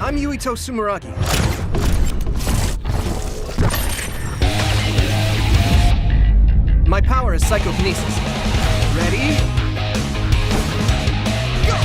I'm Yuito Sumeragi. My power is psychokinesis. Ready? Go!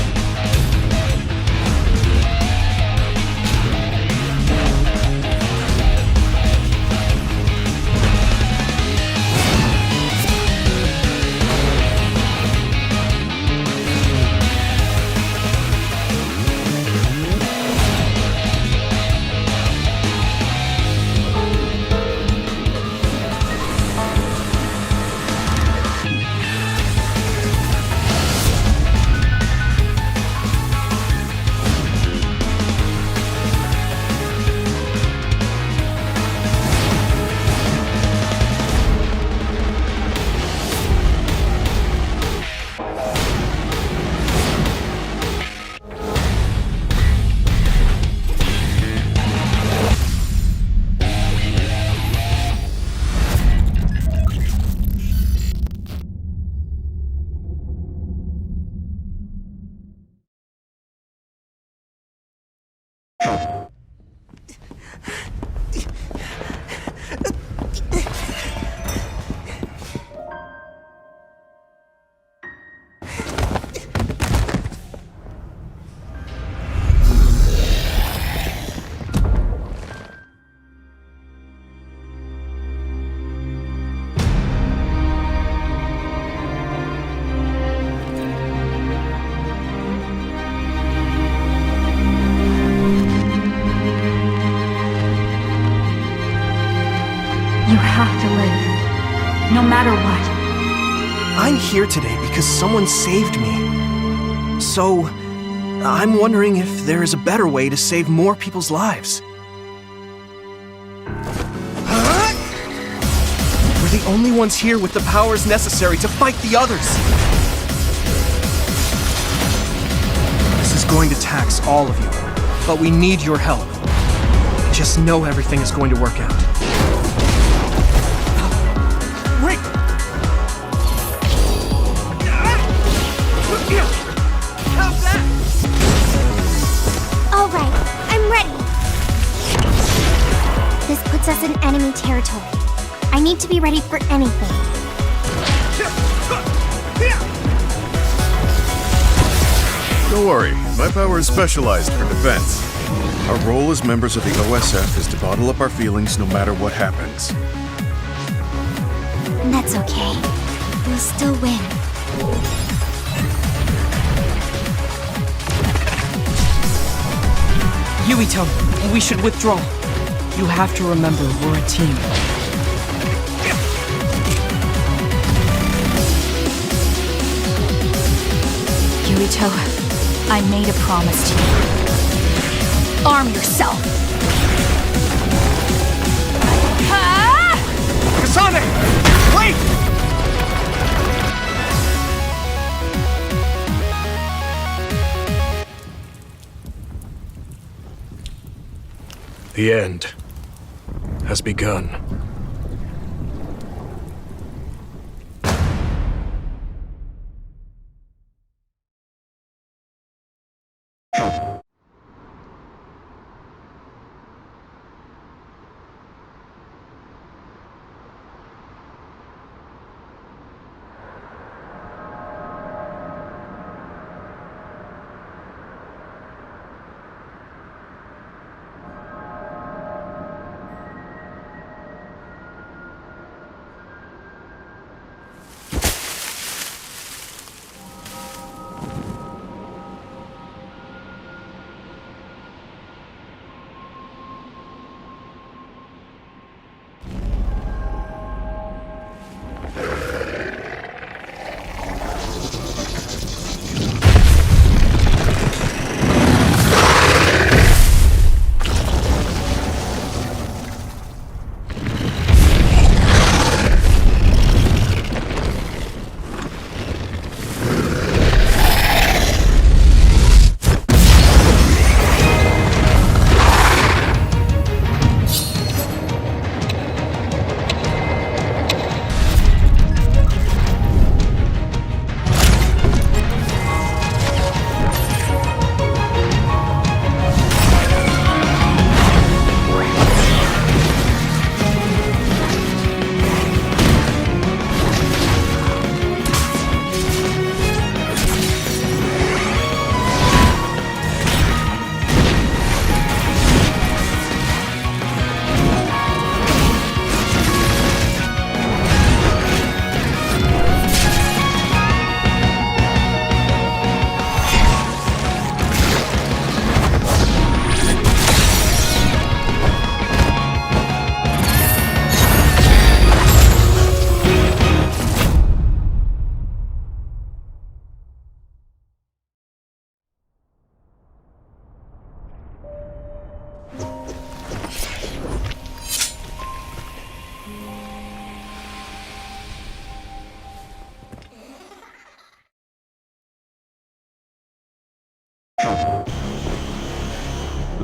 You have to live, no matter what. I'm here today because someone saved me. So, I'm wondering if there is a better way to save more people's lives. We're the only ones here with the powers necessary to fight the others. This is going to tax all of you, but we need your help. Just know everything is going to work out. Wait! How's that? All right, I'm ready. This puts us in enemy territory. I need to be ready for anything. Don't worry, my power is specialized for defense. Our role as members of the OSF is to bottle up our feelings no matter what happens. That's okay. We'll still win. Yuito, we should withdraw. You have to remember we're a team. Yuito, I made a promise to you. Arm yourself! Kasane! Wait! The end has begun.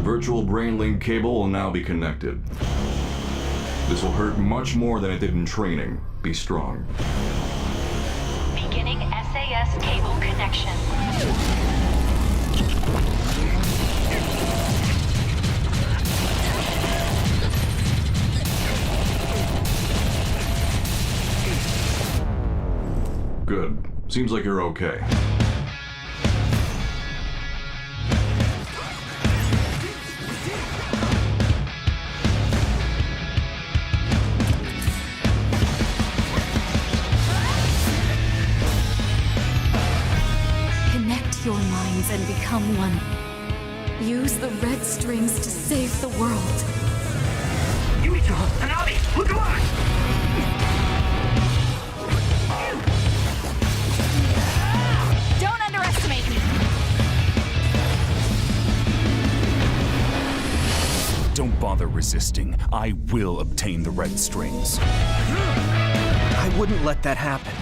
virtual brain link cable will now be connected. This will hurt much more than it did in training. Be strong. Beginning SAS cable connection. Good. Seems like you're okay. Connect your minds and become one. Use the red strings to save the world. Yuito, Hanabi, look alive! Don't underestimate me! Don't bother resisting. I will obtain the red strings. I wouldn't let that happen.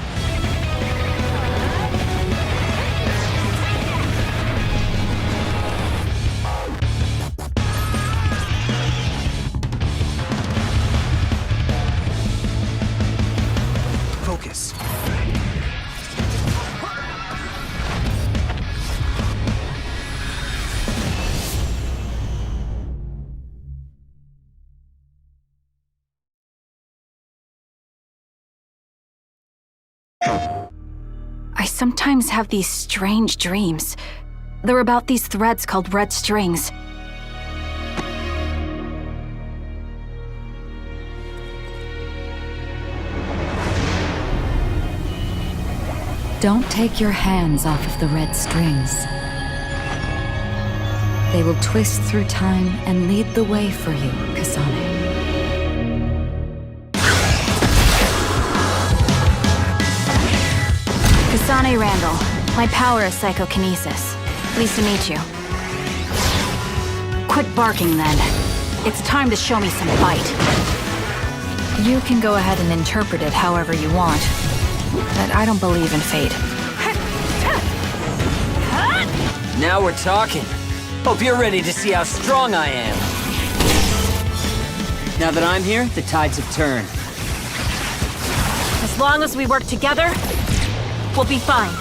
Focus. I sometimes have these strange dreams. They're about these threads called red strings. Don't take your hands off of the red strings. They will twist through time and lead the way for you, Kasane. Kasane Randall. My power is psychokinesis. Pleased to meet you. Quit barking then. It's time to show me some bite. You can go ahead and interpret it however you want, but I don't believe in fate. Now we're talking. Hope you're ready to see how strong I am. Now that I'm here, the tides have turned. As long as we work together, we'll be fine.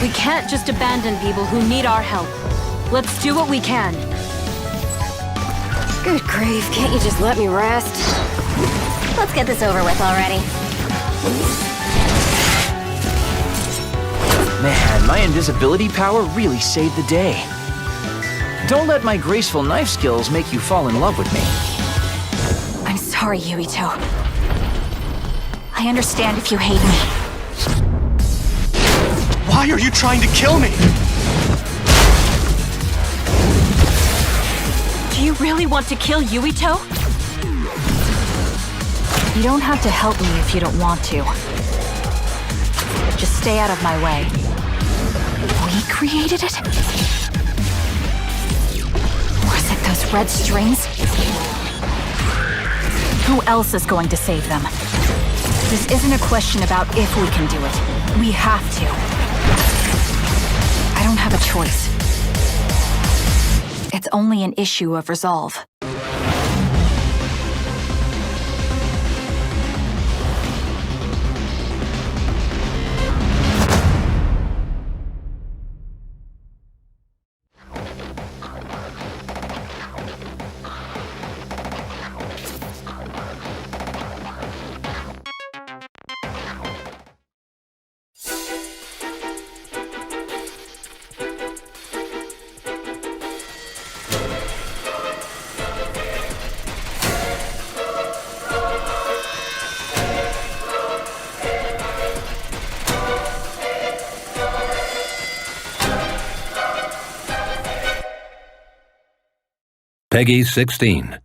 We can't just abandon people who need our help. Let's do what we can. Good grief, can't you just let me rest? Let's get this over with already. Man, my invisibility power really saved the day. Don't let my graceful knife skills make you fall in love with me. I'm sorry, Yuito. I understand if you hate me. Why are you trying to kill me? Do you really want to kill Yuito? You don't have to help me if you don't want to. Just stay out of my way. We created it? Was it those red strings? Who else is going to save them? This isn't a question about if we can do it. We have to. I don't have a choice. It's only an issue of resolve. Peggy 16.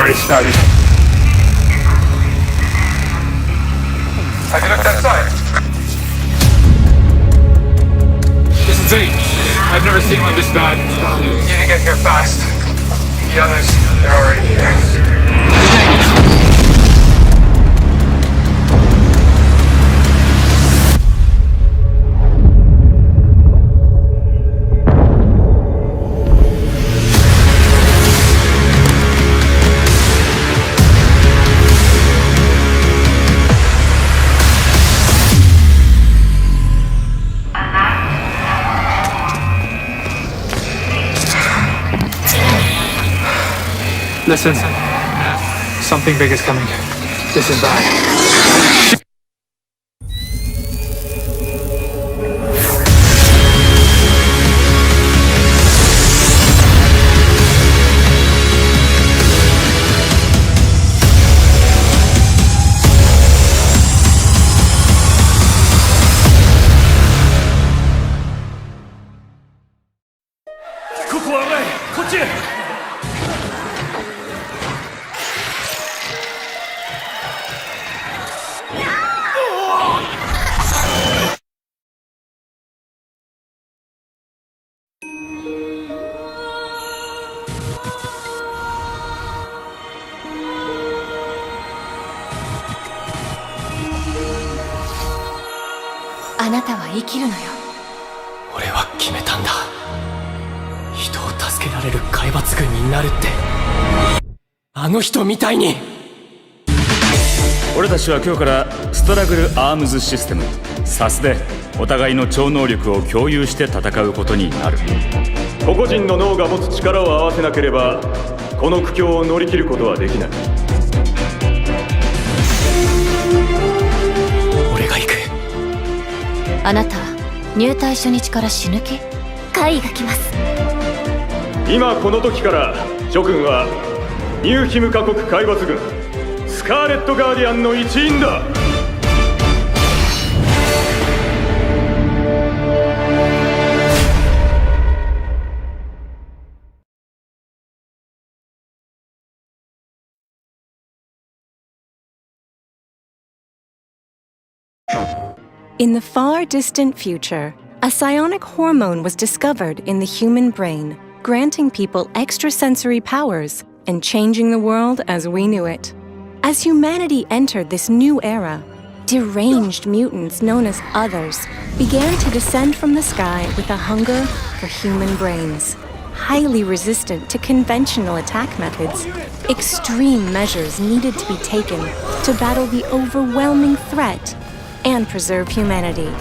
already started. Have you looked outside? This is Z. I've never seen one this bad. You need to get here fast. The others, they're already here. 'Listen. Something big is coming. This is bad. Kochi! あなたは生きるのよ。俺は決めたんだ。人を助けられる海抜軍になるって。あの人みたいに。俺たちは今日からストラグルアームズシステムSASでお互いの超能力を共有して戦うことになる。個々人の脳が持つ力を合わせなければこの苦境を乗り切ることはできない。俺が行く。あなた入隊初日から死ぬ気？会が来ます。今この時から諸君はニューヒムカ国海抜軍スカーレットガーディアンの一員だ。In the far distant future, a psionic hormone was discovered in the human brain, granting people extrasensory powers and changing the world as we knew it. As humanity entered this new era, deranged mutants known as Others began to descend from the sky with a hunger for human brains. Highly resistant to conventional attack methods, extreme measures needed to be taken to battle the overwhelming threat and preserve humanity.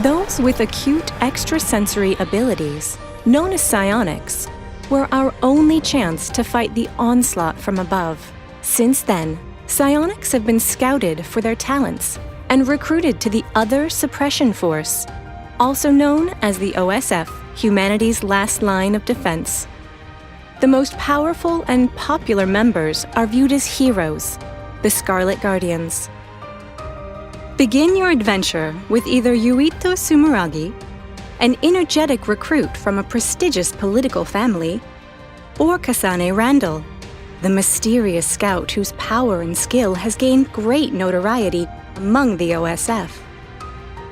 Those with acute extrasensory abilities, known as psionics, were our only chance to fight the onslaught from above. Since then, psionics have been scouted for their talents and recruited to the Other Suppression Force, also known as the OSF, humanity's last line of defense. The most powerful and popular members are viewed as heroes, the Scarlet Guardians. Begin your adventure with either Yuito Sumeragi, an energetic recruit from a prestigious political family, or Kasane Randall, the mysterious scout whose power and skill has gained great notoriety among the OSF.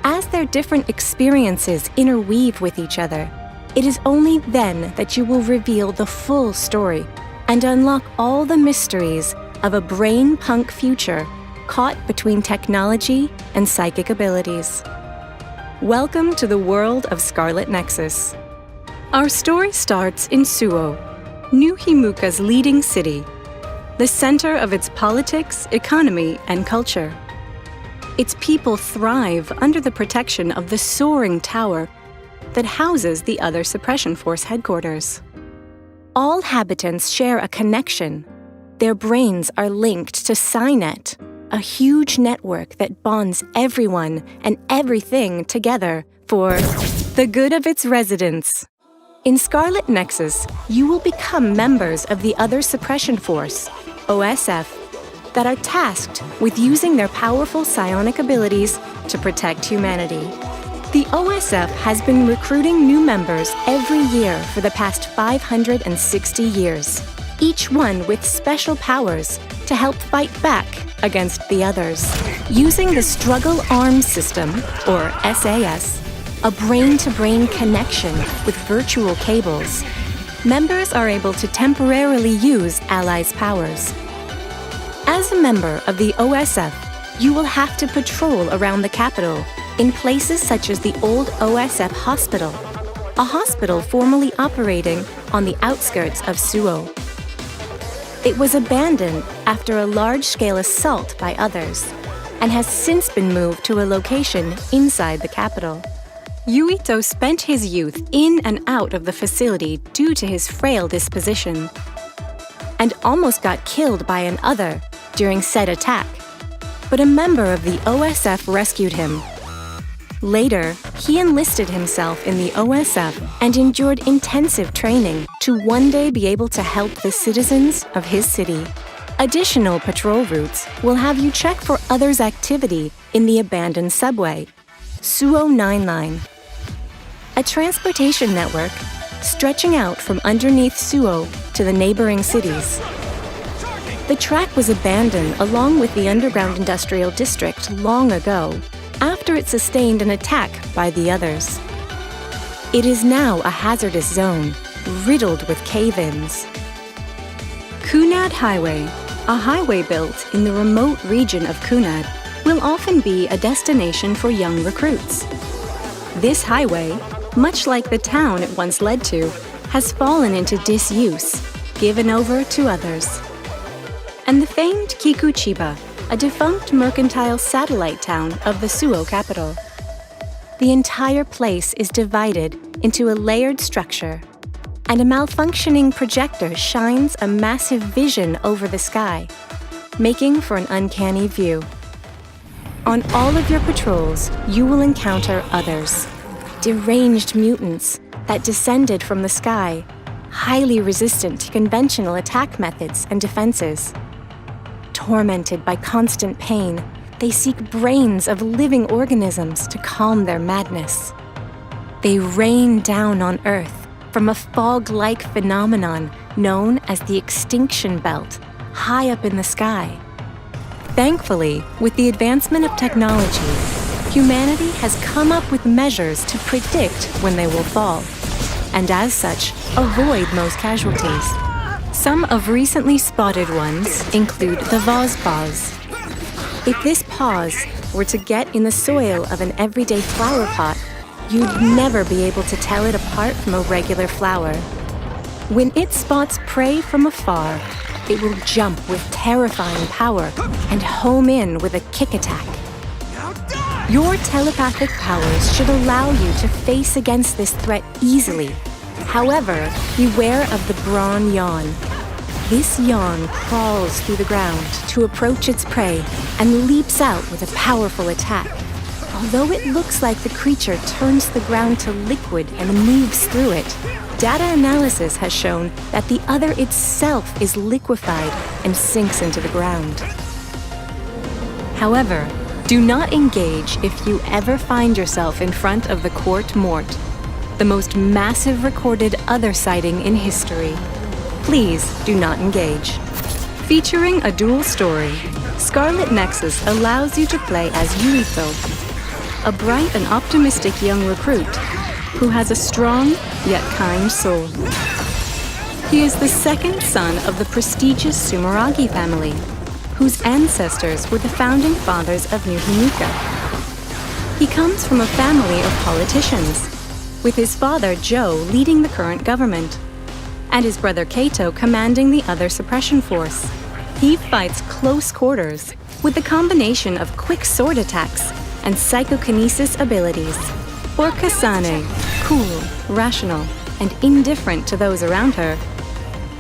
As their different experiences interweave with each other, it is only then that you will reveal the full story and unlock all the mysteries of a brain-punk future caught between technology and psychic abilities. Welcome to the world of Scarlet Nexus. Our story starts in Suo, New Himuka's leading city, the center of its politics, economy, and culture. Its people thrive under the protection of the soaring tower that houses the Other Suppression Force headquarters. All habitants share a connection. Their brains are linked to Psynet, a huge network that bonds everyone and everything together for the good of its residents. In Scarlet Nexus, you will become members of the Other Suppression Force, OSF, that are tasked with using their powerful psionic abilities to protect humanity. The OSF has been recruiting new members every year for the past 560 years. each one with special powers to help fight back against the others. Using the Struggle Arms System, or SAS, a brain-to-brain connection with virtual cables, members are able to temporarily use allies' powers. As a member of the OSF, you will have to patrol around the capital in places such as the old OSF Hospital, a hospital formerly operating on the outskirts of Suo. It was abandoned after a large-scale assault by others, and has since been moved to a location inside the capital. Yuito spent his youth in and out of the facility due to his frail disposition, and almost got killed by an Other during said attack, but a member of the OSF rescued him. Later, he enlisted himself in the OSF and endured intensive training to one day be able to help the citizens of his city. Additional patrol routes will have you check for others' activity in the abandoned subway, Suo 9 Line, a transportation network stretching out from underneath Suo to the neighboring cities. The track was abandoned along with the underground industrial district long ago, after it sustained an attack by the others. It is now a hazardous zone, riddled with cave-ins. Kunad Highway, a highway built in the remote region of Kunad, will often be a destination for young recruits. This highway, much like the town it once led to, has fallen into disuse, given over to others. And the famed Kikuchiba, a defunct mercantile satellite town of the Suo capital. The entire place is divided into a layered structure, and a malfunctioning projector shines a massive vision over the sky, making for an uncanny view. On all of your patrols, you will encounter others, deranged mutants that descended from the sky, highly resistant to conventional attack methods and defenses. Tormented by constant pain, they seek brains of living organisms to calm their madness. They rain down on Earth from a fog-like phenomenon known as the extinction belt, high up in the sky. Thankfully, with the advancement of technology, humanity has come up with measures to predict when they will fall, and as such, avoid most casualties. Some of recently spotted ones include the vase pause. If this pause were to get in the soil of an everyday flower pot, you'd never be able to tell it apart from a regular flower. When it spots prey from afar, it will jump with terrifying power and home in with a kick attack. Your telepathic powers should allow you to face against this threat easily. However, beware of the Brawn Yawn. This yawn crawls through the ground to approach its prey and leaps out with a powerful attack. Although it looks like the creature turns the ground to liquid and moves through it, data analysis has shown that the Other itself is liquefied and sinks into the ground. However, do not engage if you ever find yourself in front of the Court Mort, the most massive recorded Other sighting in history. Please do not engage. Featuring a dual story, Scarlet Nexus allows you to play as Yuito, a bright and optimistic young recruit who has a strong yet kind soul. He is the second son of the prestigious Sumeragi family, whose ancestors were the founding fathers of New Himuka. He comes from a family of politicians, with his father Joe leading the current government, and his brother Kaito commanding the Other Suppression Force. He fights close quarters with the combination of quick sword attacks and psychokinesis abilities. For Kasane, cool, rational, and indifferent to those around her,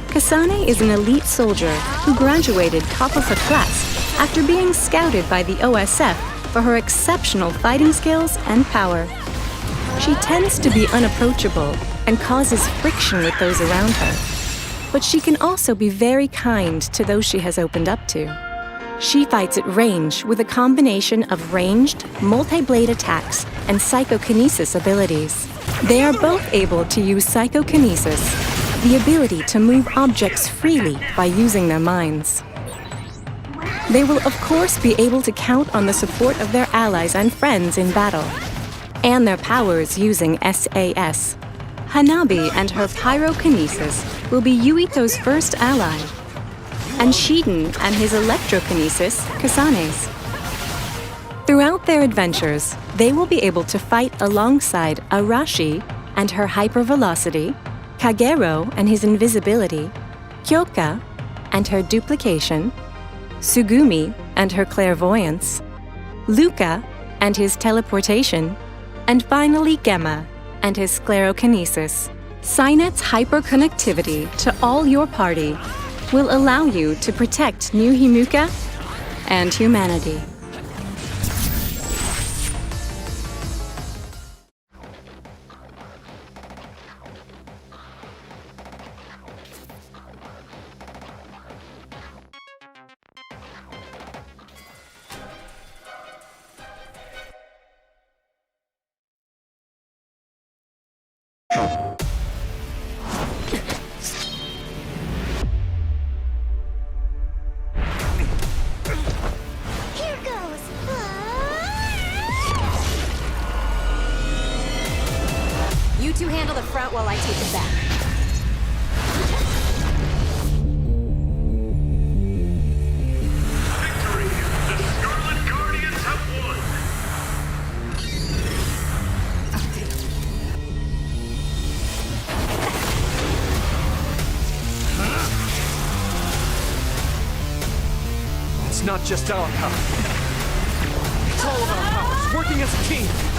Kasane is an elite soldier who graduated top of her class after being scouted by the OSF for her exceptional fighting skills and power. She tends to be unapproachable and causes friction with those around her, but she can also be very kind to those she has opened up to. She fights at range with a combination of ranged, multi-blade attacks and psychokinesis abilities. They are both able to use psychokinesis, the ability to move objects freely by using their minds. They will of course be able to count on the support of their allies and friends in battle, and their powers using SAS. Hanabi and her pyrokinesis will be Yuito's first ally, and Shiden and his electrokinesis, Kasane's. Throughout their adventures, they will be able to fight alongside Arashi and her hypervelocity, Kagero and his invisibility, Kyoka and her duplication, Sugumi and her clairvoyance, Luca and his teleportation, and finally Gemma and his sclerokinesis. Synet's hyperconnectivity to all your party will allow you to protect New Himuka and humanity. You two handle the front while I take the back. Victory! The Scarlet Guardians have won! It's not just our power. It's all of our powers, working as a team.